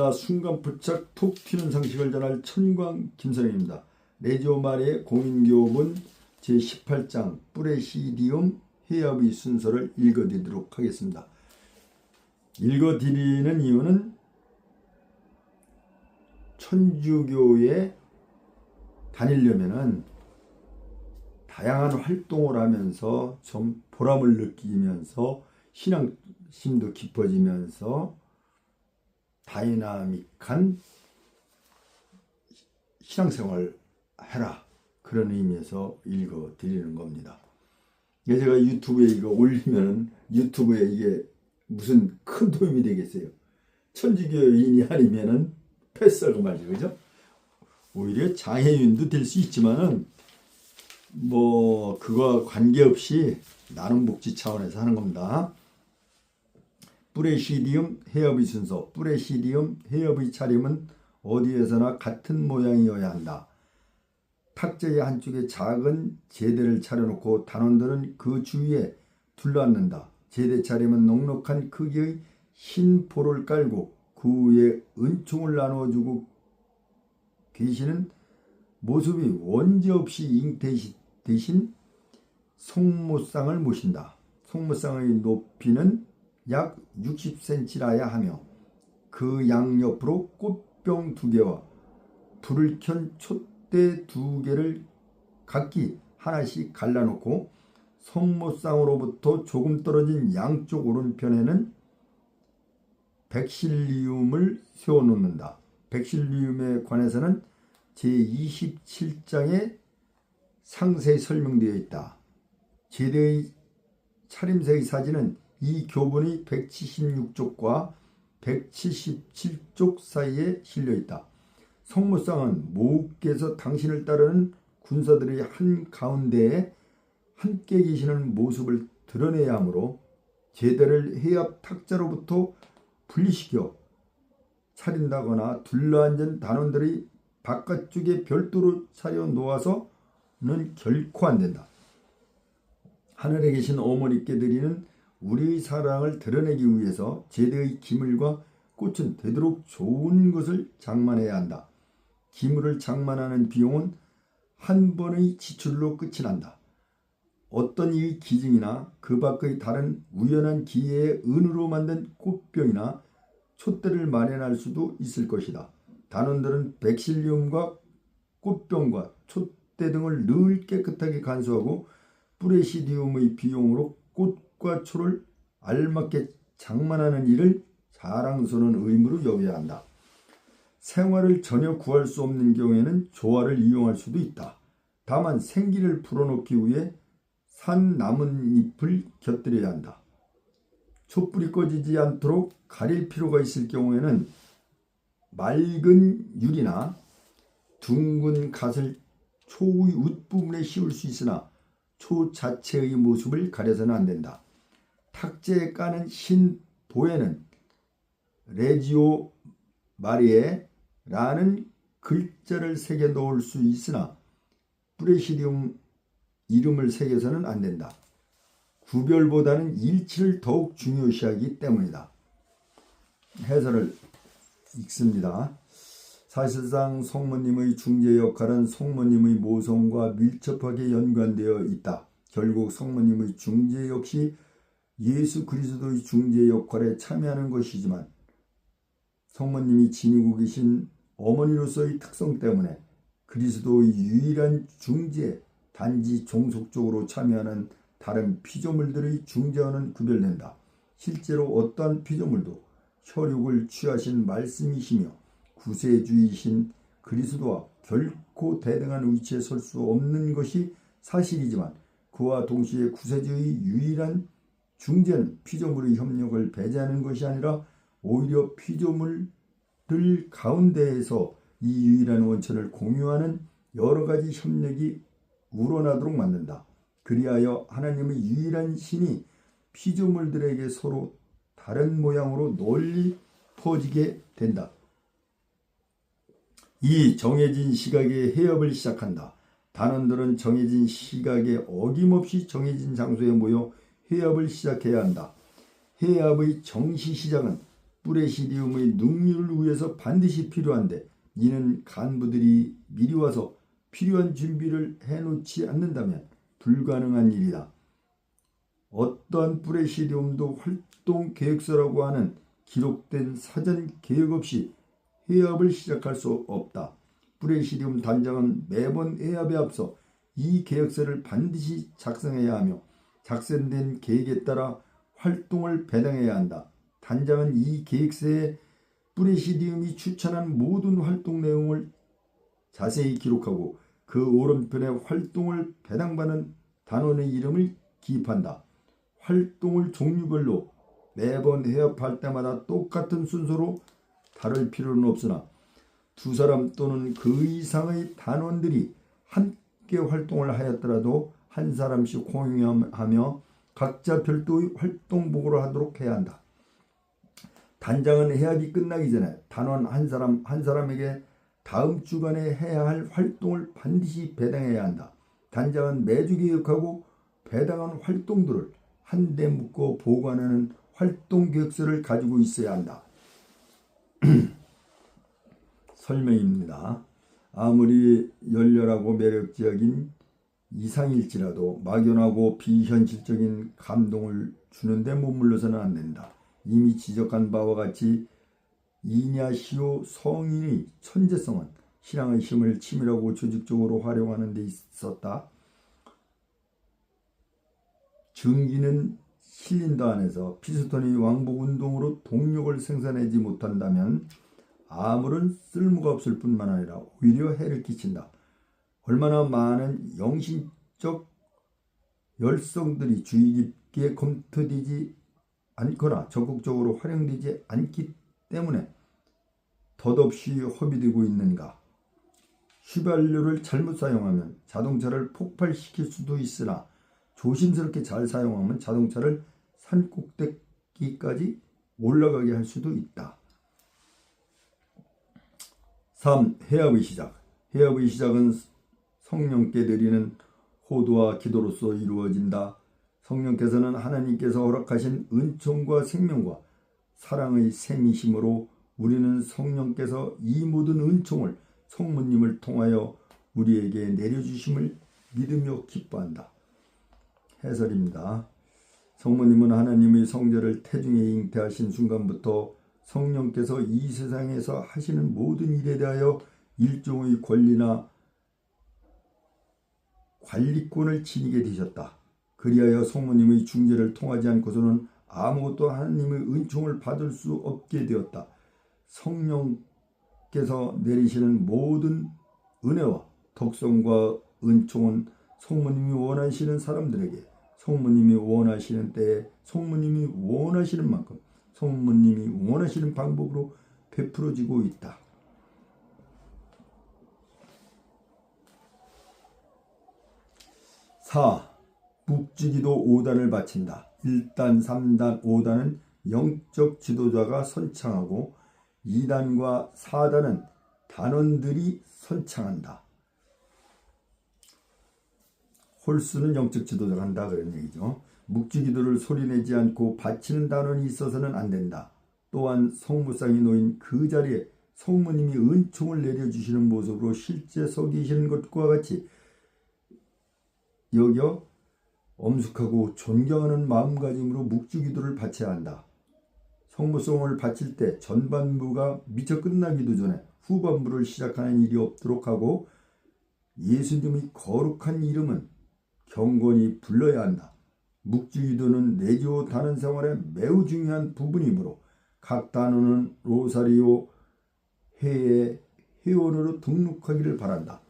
반갑습니다. 순간포착 톡 튀는 상식을 전할 천광 김선영입니다. 레지오 말의 공인교본 제18장 뿌레시디움 해협의 순서를 읽어드리도록 하겠습니다. 읽어드리는 이유는 천주교에 다니려면은 다양한 활동을 하면서 좀 보람을 느끼면서 신앙심도 깊어지면서 다이나믹한 신앙생활 해라, 그런 의미에서 읽어드리는 겁니다. 제가 유튜브에 이거 올리면 유튜브에 이게 무슨 큰 도움이 되겠어요? 천주교인이 아니면은 패스하고 말이죠, 그죠? 오히려 장애인도 될 수 있지만은 뭐 그거와 관계없이 나눔 복지 차원에서 하는 겁니다. 뿌레시디움 해협의 순서. 뿌레시디움 해협의 차림은 어디에서나 같은 모양이어야 한다. 탁자의 한쪽에 작은 제대를 차려놓고 단원들은 그 주위에 둘러앉는다. 제대 차림은 넉넉한 크기의 흰 포를 깔고 그 위에 은총을 나누어주고 계시는 모습이 원죄없이 잉태되신 송모상을 모신다. 송모상의 높이는 약 60cm라야 하며 그 양옆으로 꽃병 2개와 불을 켠 촛대 2개를 각기 하나씩 갈라놓고 송모상으로부터 조금 떨어진 양쪽 오른편에는 백실리움을 세워놓는다. 백실리움에 관해서는 제27장에 상세히 설명되어 있다. 제대의 차림새의 사진은 이 교본의 176쪽과 177쪽 사이에 실려있다. 성모상은 모국께서 당신을 따르는 군사들의 한가운데에 함께 계시는 모습을 드러내야 하므로 제대를 해협 탁자로부터 분리시켜 차린다거나 둘러앉은 단원들의 바깥쪽에 별도로 차려 놓아서는 결코 안 된다. 하늘에 계신 어머니께 드리는 우리의 사랑을 드러내기 위해서 제대의 기물과 꽃은 되도록 좋은 것을 장만해야 한다. 기물을 장만하는 비용은 한 번의 지출로 끝이 난다. 어떤 이의 기증이나 그 밖의 다른 우연한 기회에 은으로 만든 꽃병이나 촛대를 마련할 수도 있을 것이다. 단원들은 백실리움과 꽃병과 촛대 등을 늘 깨끗하게 간수하고 뿌레시디움의 비용으로 꽃과 초를 알맞게 장만하는 일을 자랑스러운 의무로 여겨야 한다. 생활을 전혀 구할 수 없는 경우에는 조화를 이용할 수도 있다. 다만 생기를 불어넣기 위해 산 나뭇잎을 곁들여야 한다. 촛불이 꺼지지 않도록 가릴 필요가 있을 경우에는 맑은 유리나 둥근 갓을 초의 윗부분에 씌울 수 있으나 초 자체의 모습을 가려서는 안 된다. 탁자에 까는 흰 보에는 레지오 마리에라는 글자를 새겨 놓을 수 있으나 뿌레시디움 이름을 새겨서는 안 된다. 구별보다는 일치를 더욱 중요시하기 때문이다. 해설을 읽습니다. 사실상 성모님의 중재 역할은 성모님의 모성과 밀접하게 연관되어 있다. 결국 성모님의 중재 역시 예수 그리스도의 중재 역할에 참여하는 것이지만 성모님이 지니고 계신 어머니로서의 특성 때문에 그리스도의 유일한 중재, 단지 종속적으로 참여하는 다른 피조물들의 중재와는 구별된다. 실제로 어떠한 피조물도 혈육을 취하신 말씀이시며 구세주이신 그리스도와 결코 대등한 위치에 설 수 없는 것이 사실이지만 그와 동시에 구세주의 유일한 중재는 피조물의 협력을 배제하는 것이 아니라 오히려 피조물들 가운데에서 이 유일한 원천을 공유하는 여러 가지 협력이 우러나도록 만든다. 그리하여 하나님의 유일한 신이 피조물들에게 서로 다른 모양으로 널리 퍼지게 된다. 이 정해진 시각에 해협을 시작한다. 단원들은 정해진 시각에 어김없이 정해진 장소에 모여 해협을 시작해야 한다. 해협의 정시 시작은 프레시디움의 능률을 위해서 반드시 필요한데 이는 간부들이 미리 와서 필요한 준비를 해놓지 않는다면 불가능한 일이다. 어떠한 프레시디움도 활동 계획서라고 하는 기록된 사전 계획 없이 해협을 시작할 수 없다. 프레시디움 단장은 매번 해협에 앞서 이 계획서를 반드시 작성해야 하며 작성된 계획에 따라 활동을 배당해야 한다. 단장은 이 계획서에 프레시디움이 추천한 모든 활동 내용을 자세히 기록하고 그 오른편에 활동을 배당받는 단원의 이름을 기입한다. 활동을 종류별로 매번 해협할 때마다 똑같은 순서로 다룰 필요는 없으나 두 사람 또는 그 이상의 단원들이 함께 활동을 하였더라도 한 사람씩 공유하며 각자 별도의 활동 보고를 하도록 해야 한다. 단장은 해협이 끝나기 전에 단원 한 사람에게 다음 주간에 해야 할 활동을 반드시 배당해야 한다. 단장은 매주 계획하고 배당한 활동들을 한데 묶어 보관하는 활동 계획서를 가지고 있어야 한다. 설명입니다. 아무리 열렬하고 매력적인 이상일지라도 막연하고 비현실적인 감동을 주는데 머물러서는 안 된다. 이미 지적한 바와 같이 이냐시오 성인의 천재성은 신앙의 힘을 치밀하고 조직적으로 활용하는 데 있었다. 증기는 실린더 안에서 피스톤이 왕복 운동으로 동력을 생산하지 못한다면 아무런 쓸모가 없을 뿐만 아니라 오히려 해를 끼친다. 얼마나 많은 영신적 열성들이 주의 깊게 검토되지 않거나 적극적으로 활용되지 않기 때문에 덧없이 허비되고 있는가. 휘발유를 잘못 사용하면 자동차를 폭발시킬 수도 있으나 조심스럽게 잘 사용하면 자동차를 산꼭대기까지 올라가게 할 수도 있다. 3. 해협의 시작. 해협의 시작은 성령께 드리는 호도와 기도로서 이루어진다. 성령께서는 하나님께서 허락하신 은총과 생명과 사랑의 셈이심으로 우리는 성령께서 이 모든 은총을 성모님을 통하여 우리에게 내려주심을 믿으며 기뻐한다. 해설입니다. 성모님은 하나님의 성자를 태중에 잉태하신 순간부터 성령께서 이 세상에서 하시는 모든 일에 대하여 일종의 권리나 관리권을 지니게 되셨다. 그리하여 성모님의 중재를 통하지 않고서는 아무것도 하나님의 은총을 받을 수 없게 되었다. 성령께서 내리시는 모든 은혜와 덕성과 은총은 성모님이 원하시는 사람들에게 성모님이 원하시는 때에 성모님이 원하시는 만큼 성모님이 원하시는 방법으로 베풀어지고 있다. 4. 묵지기도 5단을 바친다. 1단, 3단, 5단은 영적 지도자가 선창하고 2단과 4단은 단원들이 선창한다. 홀수는 영적 지도자가 한다 그런 얘기죠. 묵지기도를 소리내지 않고 바치는 단원이 있어서는 안 된다. 또한 성무상이 놓인 그 자리에 성모님이 은총을 내려주시는 모습으로 실제 서 계시는 것과 같이 여겨 엄숙하고 존경하는 마음가짐으로 묵주기도를 바쳐야 한다. 성모성을 바칠 때 전반부가 미처 끝나기도 전에 후반부를 시작하는 일이 없도록 하고 예수님의 거룩한 이름은 경건히 불러야 한다. 묵주기도는 내주 단원 생활의 매우 중요한 부분이므로 각 단원은 로사리오 회의 회원으로 등록하기를 바란다.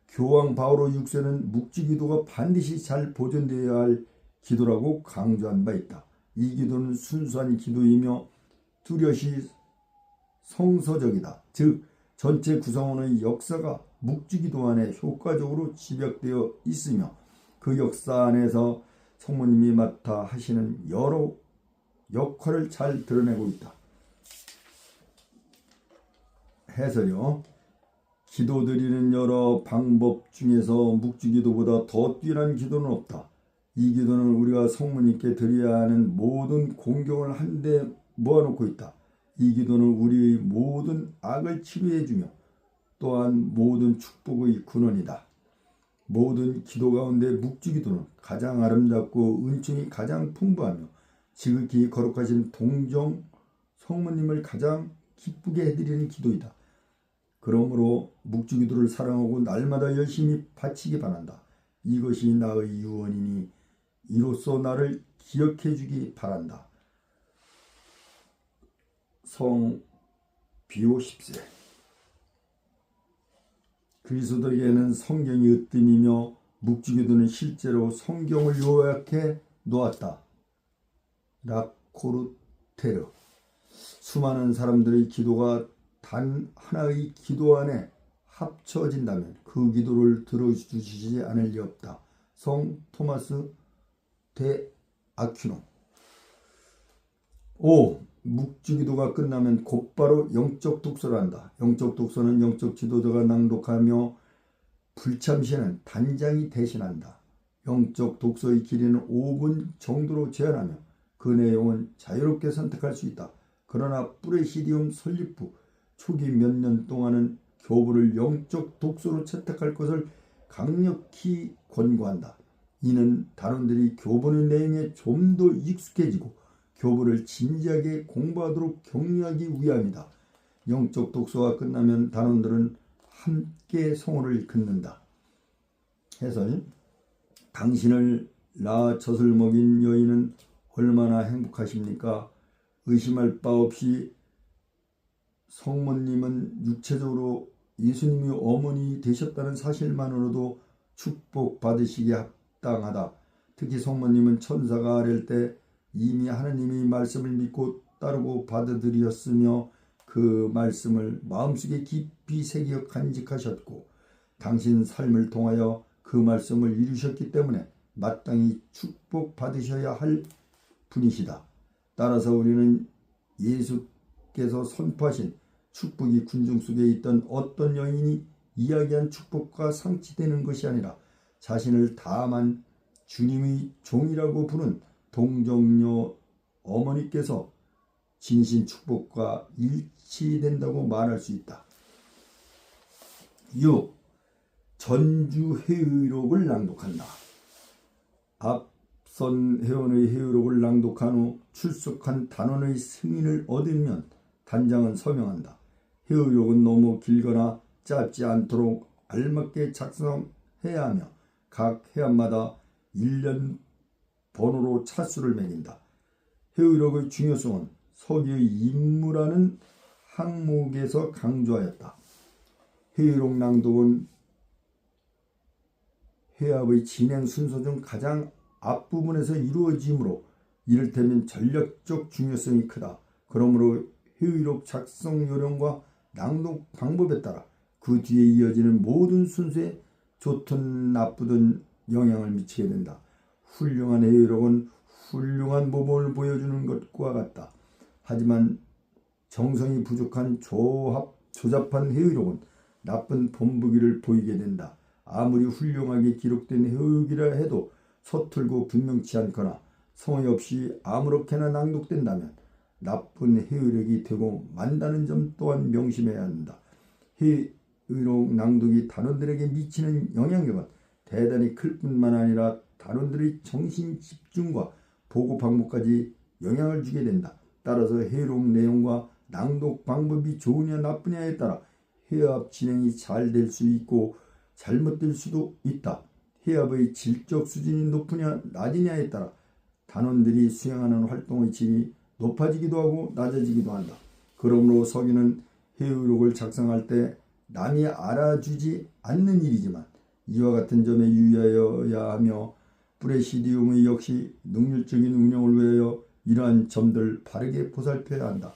교황 바오로 6세는 묵지기도가 반드시 잘 보존되어야 할 기도라고 강조한 바 있다. 이 기도는 순수한 기도이며 뚜렷이 성서적이다. 즉 전체 구성원의 역사가 묵지기도 안에 효과적으로 집약되어 있으며 그 역사 안에서 성모님이 맡아 하시는 여러 역할을 잘 드러내고 있다. 해설이요. 기도드리는 여러 방법 중에서 묵주기도보다 더 뛰어난 기도는 없다. 이 기도는 우리가 성모님께 드려야 하는 모든 공경을 한데 모아놓고 있다. 이 기도는 우리의 모든 악을 치료해주며 또한 모든 축복의 근원이다. 모든 기도 가운데 묵주기도는 가장 아름답고 은총이 가장 풍부하며 지극히 거룩하신 동정 성모님을 가장 기쁘게 해드리는 기도이다. 그러므로 묵주기도를 사랑하고 날마다 열심히 바치기 바란다. 이것이 나의 유언이니 이로써 나를 기억해 주기 바란다. 성 비오 10세. 그리스도에게는 성경이 으뜸이며 묵주기도는 실제로 성경을 요약해 놓았다. 라코르테르. 수많은 사람들의 기도가 단 하나의 기도 안에 합쳐진다면 그 기도를 들어주시지 않을 리 없다. 성 토마스 데 아퀴노. 5. 묵주기도가 끝나면 곧바로 영적 독서를 한다. 영적 독서는 영적 지도자가 낭독하며 불참시에는 단장이 대신한다. 영적 독서의 길이는 5분 정도로 제한하며 그 내용은 자유롭게 선택할 수 있다. 그러나 프레시디움 설립 후 초기 몇 년 동안은 교부를 영적 독서로 채택할 것을 강력히 권고한다. 이는 단원들이 교본의 내용에 좀 더 익숙해지고 교부를 진지하게 공부하도록 격려하기 위함이다. 영적 독서가 끝나면 단원들은 함께 성호를 긋는다. 해설. 당신을 낳아 젖을 먹인 여인은 얼마나 행복하십니까? 의심할 바 없이 성모님은 육체적으로 예수님의 어머니 되셨다는 사실만으로도 축복받으시기에 합당하다. 특히 성모님은 천사가 아랠 때 이미 하느님의 말씀을 믿고 따르고 받아들였으며 그 말씀을 마음속에 깊이 새겨 간직하셨고 당신 삶을 통하여 그 말씀을 이루셨기 때문에 마땅히 축복받으셔야 할 분이시다. 따라서 우리는 예수께서 선포하신 축복이 군중 속에 있던 어떤 여인이 이야기한 축복과 상치되는 것이 아니라 자신을 다만 주님의 종이라고 부른 동정녀 어머니께서 지니신 축복과 일치된다고 말할 수 있다. 6. 전주회의록을 낭독한다. 앞선 회원의 회의록을 낭독한 후 출석한 단원의 승인을 얻으면 단장은 서명한다. 회의록은 너무 길거나 짧지 않도록 알맞게 작성해야 하며 각 회원마다 1년 번호로 차수를 매긴다. 회의록의 중요성은 서기의 임무라는 항목에서 강조하였다. 회의록 낭독은 회합의 진행 순서 중 가장 앞부분에서 이루어지므로 이를테면 전략적 중요성이 크다. 그러므로 회의록 작성 요령과 낭독 방법에 따라 그 뒤에 이어지는 모든 순서에 좋든 나쁘든 영향을 미치게 된다. 훌륭한 회의록은 훌륭한 모범을 보여주는 것과 같다. 하지만 정성이 부족한 조잡한 회의록은 나쁜 본보기를 보이게 된다. 아무리 훌륭하게 기록된 회의록이라 해도 서툴고 분명치 않거나 성의 없이 아무렇게나 낭독된다면 나쁜 회의록이 되고 만다는 점 또한 명심해야 한다. 회의록 낭독이 단원들에게 미치는 영향력은 대단히 클 뿐만 아니라 단원들의 정신 집중과 보고 방법까지 영향을 주게 된다. 따라서 회의록 내용과 낭독 방법이 좋으냐 나쁘냐에 따라 회합 진행이 잘 될 수 있고 잘못될 수도 있다. 회합의 질적 수준이 높으냐 낮으냐에 따라 단원들이 수행하는 활동의 질이 높아지기도 하고 낮아지기도 한다. 그러므로 서기는 회의록을 작성할 때 남이 알아주지 않는 일이지만 이와 같은 점에 유의하여야 하며 프레시디움의 역시 능률적인 운영을 위하여 이러한 점들을 바르게 보살펴야 한다.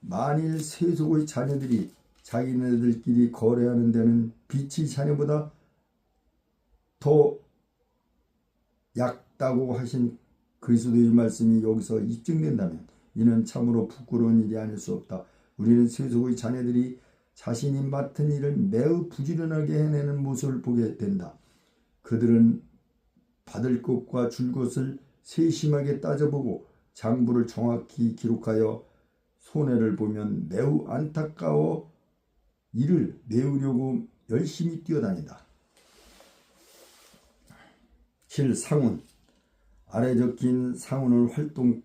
만일 세속의 자녀들이 자기네들끼리 거래하는 데는 빛의 자녀보다 더 얕다고 하신 그리스도의 말씀이 여기서 입증된다면 이는 참으로 부끄러운 일이 아닐 수 없다. 우리는 세속의 자녀들이 자신이 맡은 일을 매우 부지런하게 해내는 모습을 보게 된다. 그들은 받을 것과 줄 것을 세심하게 따져보고 장부를 정확히 기록하여 손해를 보면 매우 안타까워 이를 메우려고 열심히 뛰어다닌다. 7. 상훈. 아래 적힌 상훈을 활동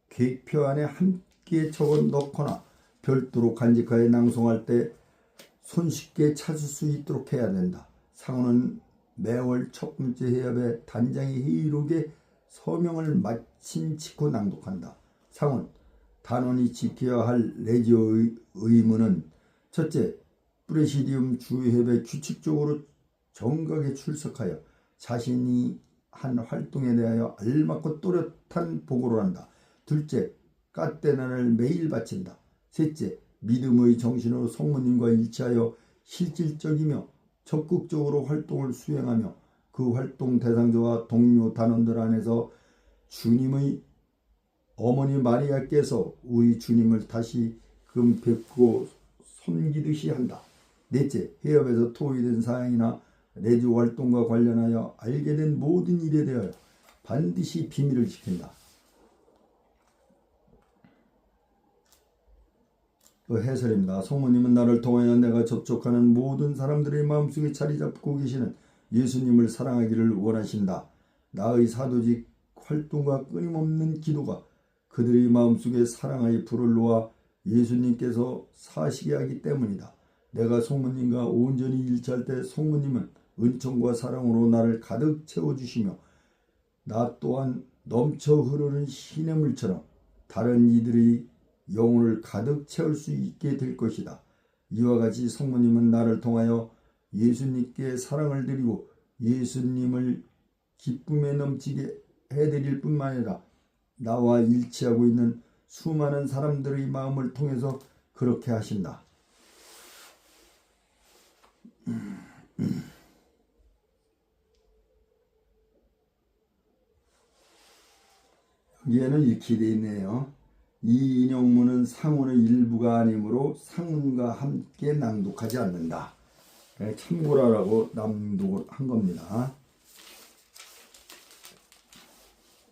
계획표 안에 함께 적어 넣거나 별도로 간직하여 낭송할 때 손쉽게 찾을 수 있도록 해야 된다. 상훈은 매월 첫 번째 해협에 단장이 회의록에 서명을 마침 짓고 낭독한다. 상훈. 단원이 지켜야 할 레지오의 의무는 첫째, 프레시디움 주협에 규칙적으로 정각에 출석하여 자신이 한 활동에 대하여 알맞고 또렷한 보고를 한다. 둘째, 까떼나를 매일 바친다. 셋째, 믿음의 정신으로 성모님과 일치하여 실질적이며 적극적으로 활동을 수행하며 그 활동 대상자와 동료 단원들 안에서 주님의 어머니 마리아께서 우리 주님을 다시금 뵙고 섬기듯이 한다. 넷째, 해협에서 토의된 사항이나 레지 활동과 관련하여 알게 된 모든 일에 대하여 반드시 비밀을 지킨다. 또 해설입니다. 성모님은 나를 통하여 내가 접촉하는 모든 사람들의 마음속에 자리 잡고 계시는 예수님을 사랑하기를 원하신다. 나의 사도직 활동과 끊임없는 기도가 그들의 마음속에 사랑의 불을 놓아 예수님께서 사시게 하기 때문이다. 내가 성모님과 온전히 일치할 때 성모님은 은총과 사랑으로 나를 가득 채워주시며 나 또한 넘쳐 흐르는 시냇물처럼 다른 이들의 영혼을 가득 채울 수 있게 될 것이다. 이와 같이 성모님은 나를 통하여 예수님께 사랑을 드리고 예수님을 기쁨에 넘치게 해드릴 뿐만 아니라 나와 일치하고 있는 수많은 사람들의 마음을 통해서 그렇게 하신다. 여기에는 이렇게 되어 있네요. 이 인용문은 상훈의 일부가 아니므로 상훈과 함께 낭독하지 않는다. 참고라라고 낭독을 한 겁니다.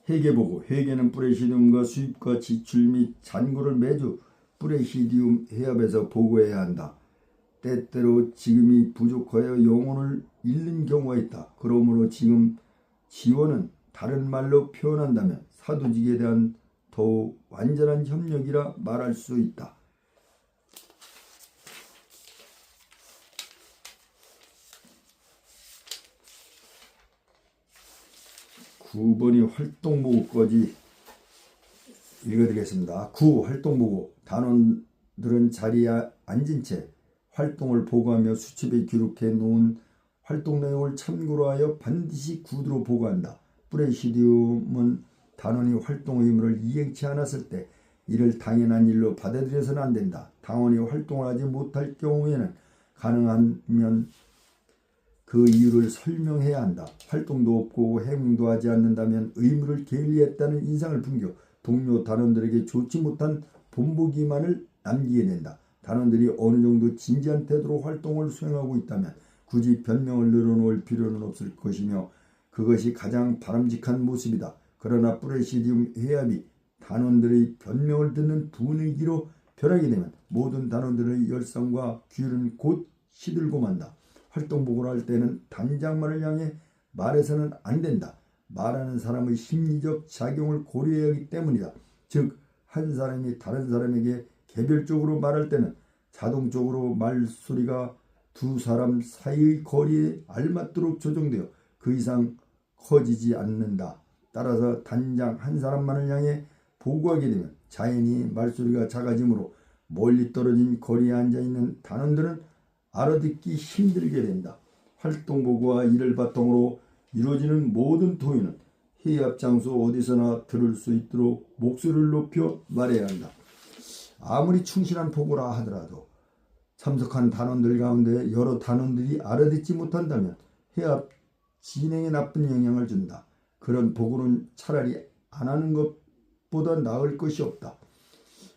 회계보고. 회계는 프레시디움과 수입과 지출 및 잔고를 매주 프레시디움 해협에서 보고해야 한다. 때때로 지금이 부족하여 영혼을 잃는 경우가 있다. 그러므로 지금 지원은 다른 말로 표현한다면 사도직에 대한 더욱 완전한 협력이라 말할 수 있다. 9번이 활동보고까지 읽어드리겠습니다. 9. 활동보고. 단원들은 자리에 앉은 채 활동을 보고하며 수첩에 기록해 놓은 활동 내용을 참고로 하여 반드시 구두로 보고한다. 프레시디움은 단원이 활동 의무를 이행치 않았을 때 이를 당연한 일로 받아들여서는 안 된다. 단원이 활동을 하지 못할 경우에는 가능하면 그 이유를 설명해야 한다. 활동도 없고 행동도 하지 않는다면 의무를 게을리했다는 인상을 풍겨 동료 단원들에게 좋지 못한 본보기만을 남기게 된다. 단원들이 어느 정도 진지한 태도로 활동을 수행하고 있다면 굳이 변명을 늘어놓을 필요는 없을 것이며 그것이 가장 바람직한 모습이다. 그러나 프레시디움 해협이 단원들의 변명을 듣는 분위기로 변하게 되면 모든 단원들의 열성과 규율은 곧 시들고 만다. 활동 보고를 할 때는 단장만을 향해 말해서는 안 된다. 말하는 사람의 심리적 작용을 고려해야 하기 때문이다. 즉, 한 사람이 다른 사람에게 개별적으로 말할 때는 자동적으로 말소리가 두 사람 사이의 거리에 알맞도록 조정되어 그 이상 커지지 않는다. 따라서 단장 한 사람만을 향해 보고하게 되면 자연히 말소리가 작아지므로 멀리 떨어진 거리에 앉아있는 단원들은 알아듣기 힘들게 된다. 활동보고와 이를 바탕으로 이루어지는 모든 토의는 회의 장소 어디서나 들을 수 있도록 목소리를 높여 말해야 한다. 아무리 충실한 보고라 하더라도 참석한 단원들 가운데 여러 단원들이 알아듣지 못한다면 회합 진행에 나쁜 영향을 준다. 그런 보고는 차라리 안 하는 것보다 나을 것이 없다.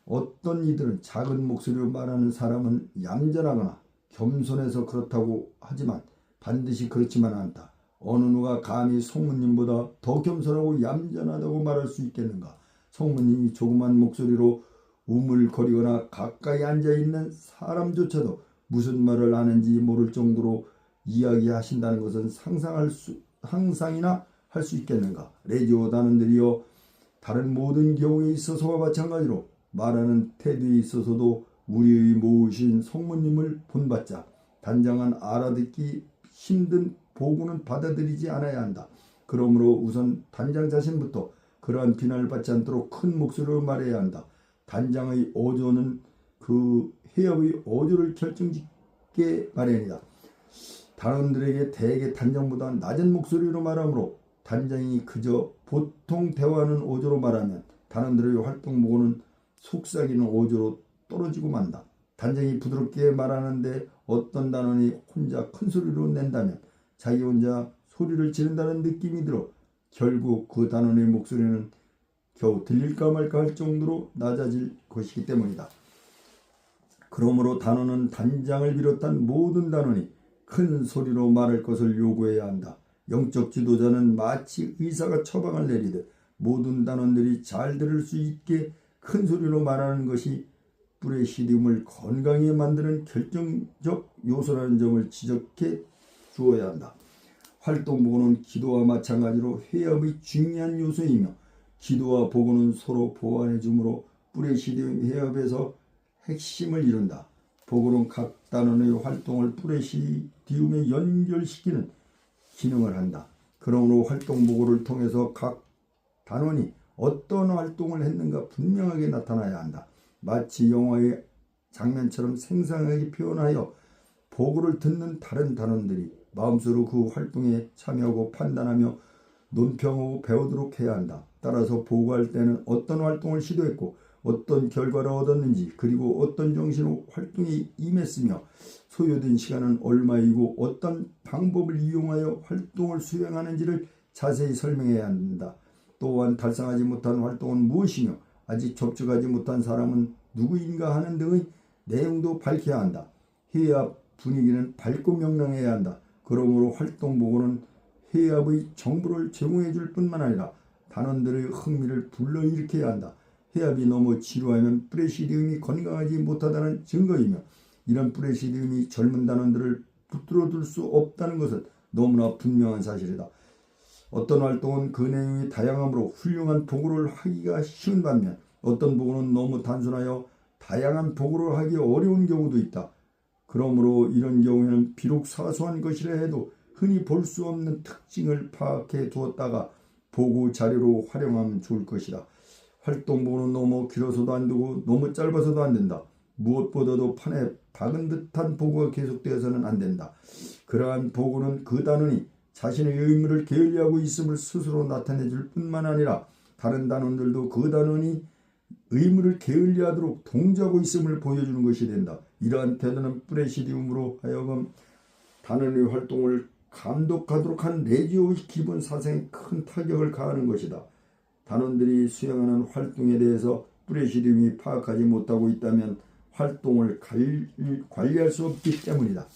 어떤 이들은 작은 목소리로 말하는 사람은 얌전하거나 겸손해서 그렇다고 하지만 반드시 그렇지만 않다. 어느 누가 감히 성모님보다 더 겸손하고 얌전하다고 말할 수 있겠는가? 성모님이 조그만 목소리로 우물거리거나 가까이 앉아있는 사람조차도 무슨 말을 하는지 모를 정도로 이야기하신다는 것은 상상이나 할 수 있겠는가. 레지오 단원들이여, 다른 모든 경우에 있어서와 마찬가지로 말하는 태도에 있어서도 우리의 모으신 성모님을 본받자 단장은 알아듣기 힘든 보고는 받아들이지 않아야 한다. 그러므로 우선 단장 자신부터 그러한 비난을 받지 않도록 큰 목소리로 말해야 한다. 단장의 어조는 그 해협의 어조를 결정짓게 마련이다. 단원들에게 대개 단장보다 낮은 목소리로 말하므로 단장이 그저 보통 대화하는 어조로 말하면 단원들의 활동 보고는 속삭이는 어조로 떨어지고 만다. 단장이 부드럽게 말하는데 어떤 단원이 혼자 큰 소리로 낸다면 자기 혼자 소리를 지른다는 느낌이 들어 결국 그 단원의 목소리는 겨우 들릴까 말까 할 정도로 낮아질 것이기 때문이다. 그러므로 단원은 단장을 비롯한 모든 단원이 큰 소리로 말할 것을 요구해야 한다. 영적 지도자는 마치 의사가 처방을 내리듯 모든 단원들이 잘 들을 수 있게 큰 소리로 말하는 것이 프레시디움을 건강하게 만드는 결정적 요소라는 점을 지적해 주어야 한다. 활동 보고는 기도와 마찬가지로 회합의 중요한 요소이며 기도와 보고는 서로 보완해 주므로 프레시디움 회합에서 핵심을 이룬다. 보고는 각 단원의 활동을 프레시디움에 연결시키는 기능을 한다. 그러므로 활동 보고를 통해서 각 단원이 어떤 활동을 했는가 분명하게 나타나야 한다. 마치 영화의 장면처럼 생생하게 표현하여 보고를 듣는 다른 단원들이 마음속으로 그 활동에 참여하고 판단하며 논평하고 배우도록 해야 한다. 따라서 보고할 때는 어떤 활동을 시도했고 어떤 결과를 얻었는지, 그리고 어떤 정신으로 활동에 임했으며 소요된 시간은 얼마이고 어떤 방법을 이용하여 활동을 수행하는지를 자세히 설명해야 한다. 또한 달성하지 못한 활동은 무엇이며 아직 접촉하지 못한 사람은 누구인가 하는 등의 내용도 밝혀야 한다. 회합 분위기는 밝고 명랑해야 한다. 그러므로 활동 보고는 회합의 정보를 제공해 줄 뿐만 아니라 단원들의 흥미를 불러일으켜야 한다. 회합이 너무 지루하면 프레시디움이 건강하지 못하다는 증거이며 이런 프레시디움이 젊은 단원들을 붙들어둘 수 없다는 것은 너무나 분명한 사실이다. 어떤 활동은 그 내용이 다양하므로 훌륭한 보고를 하기가 쉬운 반면 어떤 보고는 너무 단순하여 다양한 보고를 하기 어려운 경우도 있다. 그러므로 이런 경우에는 비록 사소한 것이라 해도 흔히 볼 수 없는 특징을 파악해 두었다가 보고 자료로 활용하면 좋을 것이다. 활동 보고는 너무 길어서도 안 되고 너무 짧아서도 안 된다. 무엇보다도 판에 박은 듯한 보고가 계속되어서는 안 된다. 그러한 보고는 그 단원이 자신의 의무를 게을리하고 있음을 스스로 나타내 줄 뿐만 아니라 다른 단원들도 그 단원이 의무를 게을리하도록 동조하고 있음을 보여주는 것이 된다. 이러한 태도는 프레시디움으로 하여금 단원의 활동을 감독하도록 한 레지오의 기본 사상에 큰 타격을 가하는 것이다. 단원들이 수행하는 활동에 대해서 프레시디움이 파악하지 못하고 있다면 활동을 관리할 수 없기 때문이다.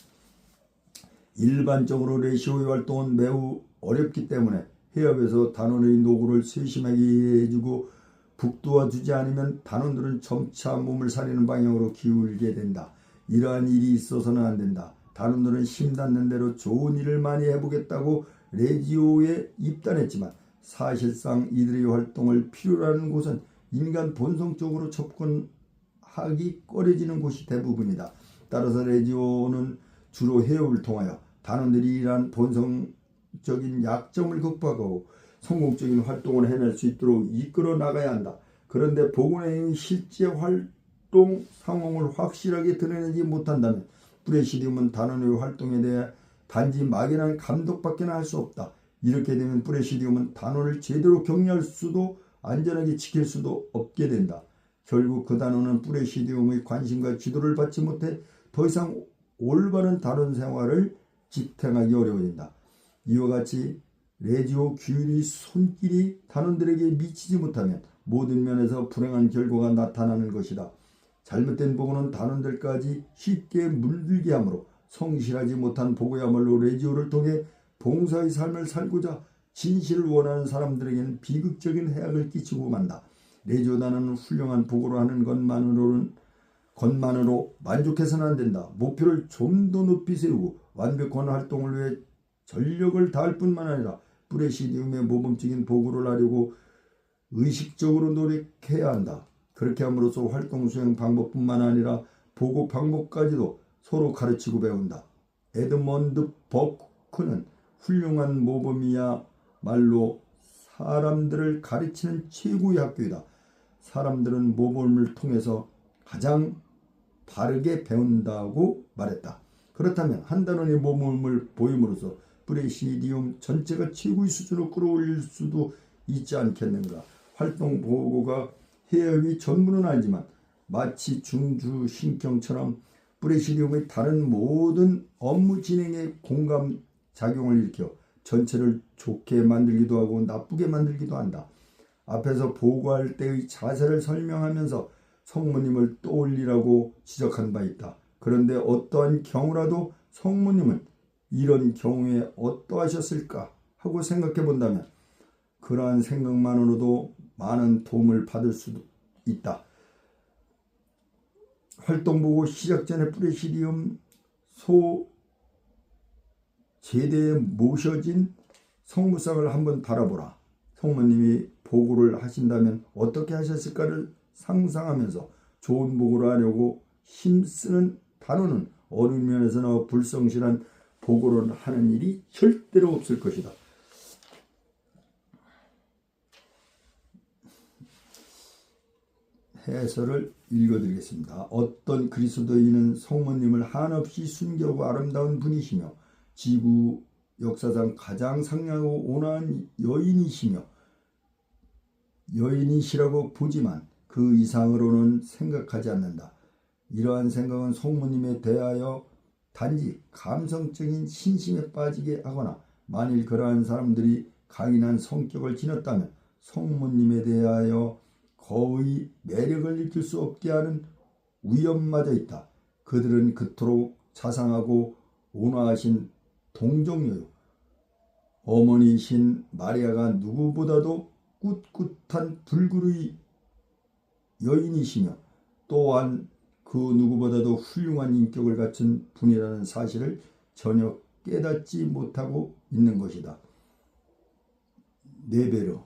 일반적으로 레지오의 활동은 매우 어렵기 때문에 회합에서 단원의 노고를 세심하게 이해해주고 북돋아주지 않으면 단원들은 점차 몸을 사리는 방향으로 기울게 된다. 이러한 일이 있어서는 안 된다. 단원들은 힘닿는 대로 좋은 일을 많이 해보겠다고 레지오에 입단했지만 사실상 이들의 활동을 필요로 하는 곳은 인간 본성적으로 접근하기 꺼려지는 곳이 대부분이다. 따라서 레지오는 주로 회합을 통하여 단원들이 이러한 본성적인 약점을 극복하고 성공적인 활동을 해낼 수 있도록 이끌어 나가야 한다. 그런데 보고의 실제 활동 상황을 확실하게 드러내지 못한다면 프레시디움은 단원의 활동에 대해 단지 막연한 감독밖에 할 수 없다. 이렇게 되면 프레시디움은 단원을 제대로 격려할 수도 안전하게 지킬 수도 없게 된다. 결국 그 단원은 프레시디움의 관심과 지도를 받지 못해 더 이상 올바른 단원 생활을 지탱하기 어려워진다. 이와 같이 레지오 규율이 손길이 단원들에게 미치지 못하면 모든 면에서 불행한 결과가 나타나는 것이다. 잘못된 보고는 단원들까지 쉽게 물들게 하므로 성실하지 못한 보고야말로 레지오를 통해 봉사의 삶을 살고자 진실을 원하는 사람들에게는 비극적인 해악을 끼치고 만다. 레지오단은 훌륭한 보고를 하는 것만으로 만족해서는 안 된다. 목표를 좀 더 높이 세우고 완벽한 활동을 위해 전력을 다할 뿐만 아니라 프레시디움의 모범적인 보고를 하려고 의식적으로 노력해야 한다. 그렇게 함으로써 활동 수행 방법뿐만 아니라 보고 방법까지도 서로 가르치고 배운다. 에드먼드 버크는 훌륭한 모범이야말로 사람들을 가르치는 최고의 학교이다. 사람들은 모범을 통해서 가장 바르게 배운다고 말했다. 그렇다면 한 단원의 모범을 보임으로써 프레시디움 전체가 최고의 수준으로 끌어올릴 수도 있지 않겠는가. 활동 보고가 해외의 전부는 알지만 마치 중추신경처럼 프레시디움의 다른 모든 업무 진행에 공감 작용을 일으켜 전체를 좋게 만들기도 하고 나쁘게 만들기도 한다. 앞에서 보고할 때의 자세를 설명하면서 성모님을 떠올리라고 지적한 바 있다. 그런데 어떠한 경우라도 성모님은 이런 경우에 어떠하셨을까 하고 생각해 본다면 그러한 생각만으로도 많은 도움을 받을 수도 있다. 활동보고 시작 전에 프레시디움 소 제대에 모셔진 성무상을 한번 바라보라. 성모님이 보고를 하신다면 어떻게 하셨을까를 상상하면서 좋은 보고를 하려고 힘쓰는 단원은 어느 면에서나 불성실한 보고를 하는 일이 절대로 없을 것이다. 해설을 읽어드리겠습니다. 어떤 그리스도인은 성모님을 한없이 순결하고 아름다운 분이시며 지구 역사상 가장 상냥하고 온화한 여인이시라고 보지만 그 이상으로는 생각하지 않는다. 이러한 생각은 성모님에 대하여 단지 감성적인 신심에 빠지게 하거나 만일 그러한 사람들이 강인한 성격을 지녔다면 성모님에 대하여 거의 매력을 느낄 수 없게 하는 위험마저 있다. 그들은 그토록 자상하고 온화하신 동정녀요 어머니이신 마리아가 누구보다도 꿋꿋한 불굴의 여인이시며 또한 그 누구보다도 훌륭한 인격을 갖춘 분이라는 사실을 전혀 깨닫지 못하고 있는 것이다. 네베르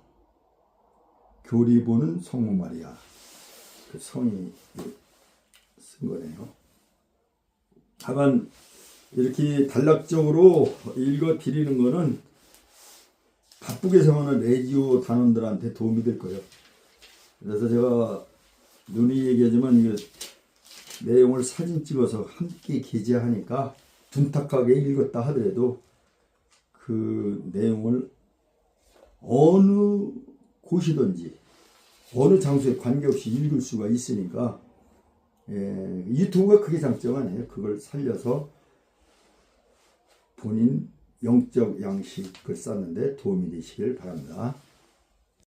교리 보는 성모 마리아, 그 성이 쓴 거네요. 다만 이렇게 단락적으로 읽어 드리는 거는 바쁘게 생활하는 레지오 단원들한테 도움이 될 거예요. 그래서 제가 누누이 얘기하지만 이거 내용을 사진 찍어서 함께 게재하니까 둔탁하게 읽었다 하더라도 그 내용을 어느 곳이든지 어느 장소에 관계없이 읽을 수가 있으니까 유튜브가 크게 장점 아니에요. 그걸 살려서 본인 영적 양식을 쌓는데 도움이 되시길 바랍니다.